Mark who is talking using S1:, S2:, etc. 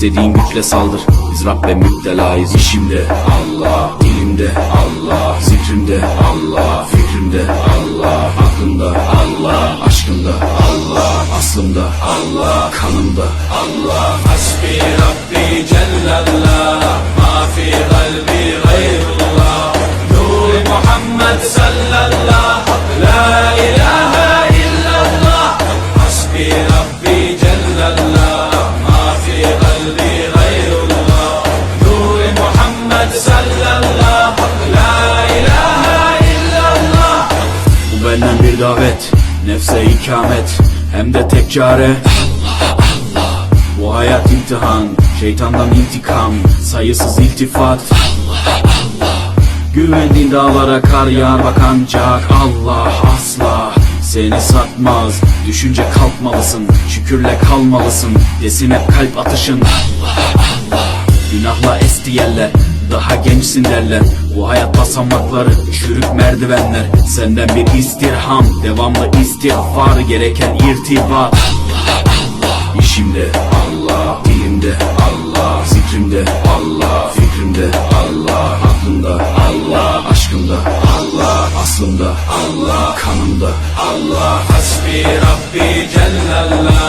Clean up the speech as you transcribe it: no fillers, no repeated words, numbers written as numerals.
S1: İstediğin güçle saldır, biz Rabbe müptelayız. İşimde Allah, dilimde Allah, zikrimde Allah, fikrimde Allah, aklımda Allah, aşkımda Allah, aslımda Allah, kanımda Allah.
S2: Hasbi Rabbi Cellallah, ma fi kalbi gayrullah. Nur Muhammed sallallahu, la ilahe illallah. Hasbi Rabbi Cellallah, ma fi kalbi gayrullah. Nur Muhammed sallallahu, la ilahe illallah.
S1: Bu benden bir davet, nefse ikamet, hem de tek çare Allah. Bu hayat imtihan, şeytandan intikam, sayısız iltifat Allah. Güvendiğin dağlara kar yağar bak ancak Allah asla seni satmaz. Düşünce kalkmalısın, şükürle kalmalısın, desin hep kalp atışın Allah. Günahla esti yerler, daha gençsin derler. Bu hayat basamakları, çürük merdivenler. Senden bir istirham, devamlı istiğfar, gereken irtibat Allah. İşimde Allah, dilimde Allah, zikrimde Allah, fikrimde Allah, aklımda Allah, aşkımda Allah, aslımda Allah, kanımda Allah.
S2: Hasbi Rabbi Cellallah,